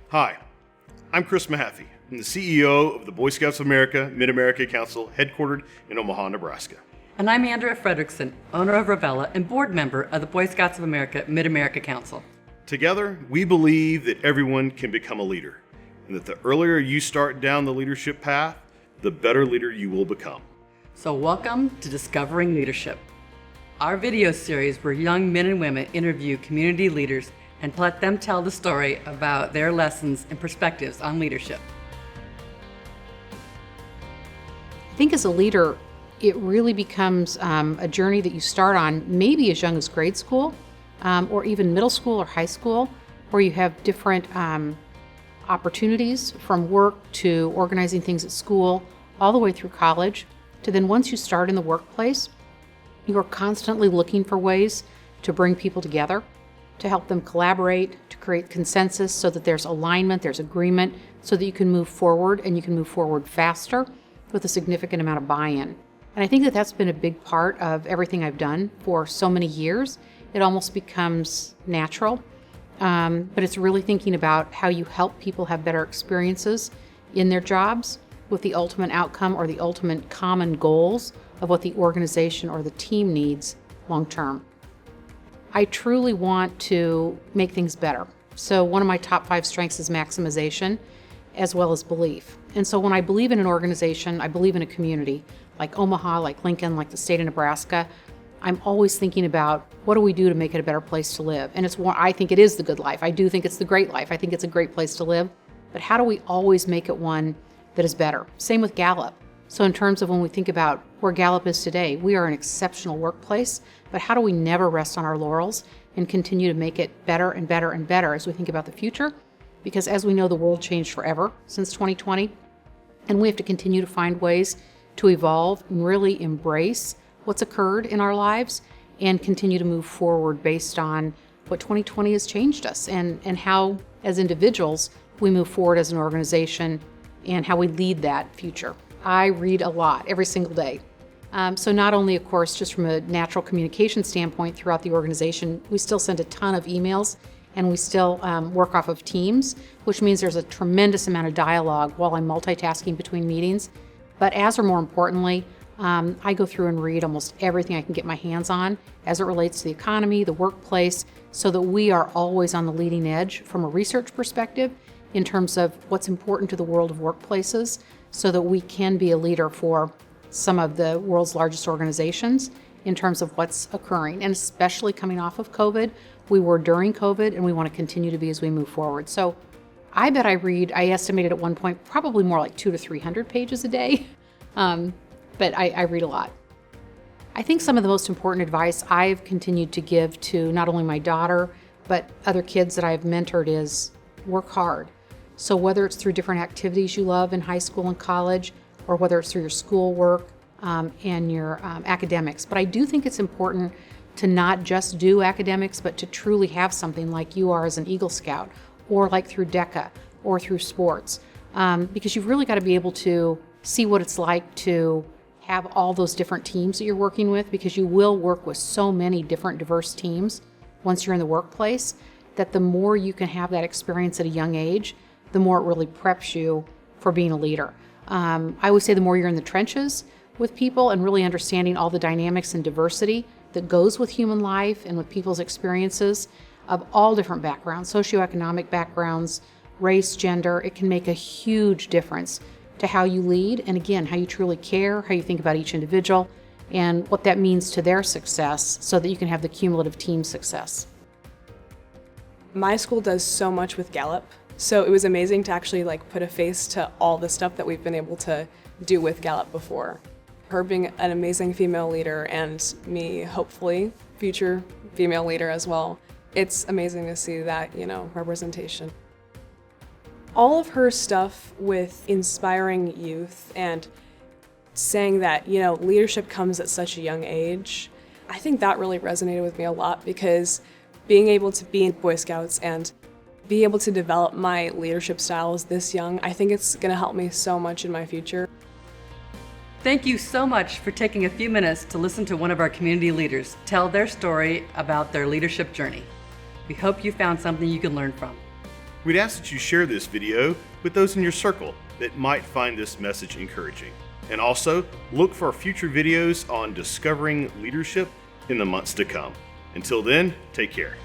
Hi, I'm Chris Mahaffey. I'm the CEO of the Boy Scouts of America Mid-America Council, headquartered in Omaha, Nebraska. And I'm Andrea Fredrickson, owner of Ravella and board member of the Boy Scouts of America Mid-America Council. Together, we believe that everyone can become a leader, and that the earlier you start down the leadership path, the better leader you will become. So welcome to Discovering Leadership, our video series where young men and women interview community leaders and let them tell the story about their lessons and perspectives on leadership. I think as a leader, it really becomes a journey that you start on maybe as young as grade school or even middle school or high school, where you have different opportunities from work to organizing things at school, all the way through college, to then once you start in the workplace, you are constantly looking for ways to bring people together, to help them collaborate, to create consensus so that there's alignment, there's agreement, so that you can move forward and you can move forward faster with a significant amount of buy-in. And I think that that's been a big part of everything I've done for so many years. It almost becomes natural, but it's really thinking about how you help people have better experiences in their jobs with the ultimate outcome or the ultimate common goals of what the organization or the team needs long term. I truly want to make things better. So one of my top 5 strengths is maximization as well as belief. And so when I believe in an organization, I believe in a community like Omaha, like Lincoln, like the state of Nebraska, I'm always thinking about what do we do to make it a better place to live? And I think it is the good life. I do think it's the great life. I think it's a great place to live. But how do we always make it one that is better? Same with Gallup. So in terms of when we think about where Gallup is today, we are an exceptional workplace, but how do we never rest on our laurels and continue to make it better and better and better as we think about the future? Because as we know, the world changed forever since 2020, and we have to continue to find ways to evolve and really embrace what's occurred in our lives and continue to move forward based on what 2020 has changed us and how, as individuals, we move forward as an organization and how we lead that future. I read a lot every single day. So not only, of course, just from a natural communication standpoint throughout the organization, we still send a ton of emails and we still work off of Teams, which means there's a tremendous amount of dialogue while I'm multitasking between meetings. But as or more importantly, I go through and read almost everything I can get my hands on as it relates to the economy, the workplace, so that we are always on the leading edge from a research perspective in terms of what's important to the world of workplaces, so that we can be a leader for some of the world's largest organizations in terms of what's occurring. And especially coming off of COVID, we were during COVID and we want to continue to be as we move forward. So I bet I estimated at one point, probably more like 200 to 300 pages a day, but I read a lot. I think some of the most important advice I've continued to give to not only my daughter, but other kids that I've mentored is work hard. So whether it's through different activities you love in high school and college, or whether it's through your school work and your academics. But I do think it's important to not just do academics, but to truly have something like you are as an Eagle Scout, or like through DECA, or through sports. Because you've really got to be able to see what it's like to have all those different teams that you're working with, because you will work with so many different diverse teams once you're in the workplace, that the more you can have that experience at a young age, the more it really preps you for being a leader. I always say the more you're in the trenches with people and really understanding all the dynamics and diversity that goes with human life and with people's experiences of all different backgrounds, socioeconomic backgrounds, race, gender, it can make a huge difference to how you lead, and again, how you truly care, how you think about each individual, and what that means to their success so that you can have the cumulative team success. My school does so much with Gallup. So it was amazing to actually put a face to all the stuff that we've been able to do with Gallup before. Her being an amazing female leader and me, hopefully, future female leader as well. It's amazing to see that, representation. All of her stuff with inspiring youth and saying that, leadership comes at such a young age, I think that really resonated with me a lot, because being able to be in Boy Scouts and be able to develop my leadership styles this young, I think it's going to help me so much in my future. Thank you so much for taking a few minutes to listen to one of our community leaders tell their story about their leadership journey. We hope you found something you can learn from. We'd ask that you share this video with those in your circle that might find this message encouraging. And also, look for future videos on discovering leadership in the months to come. Until then, take care.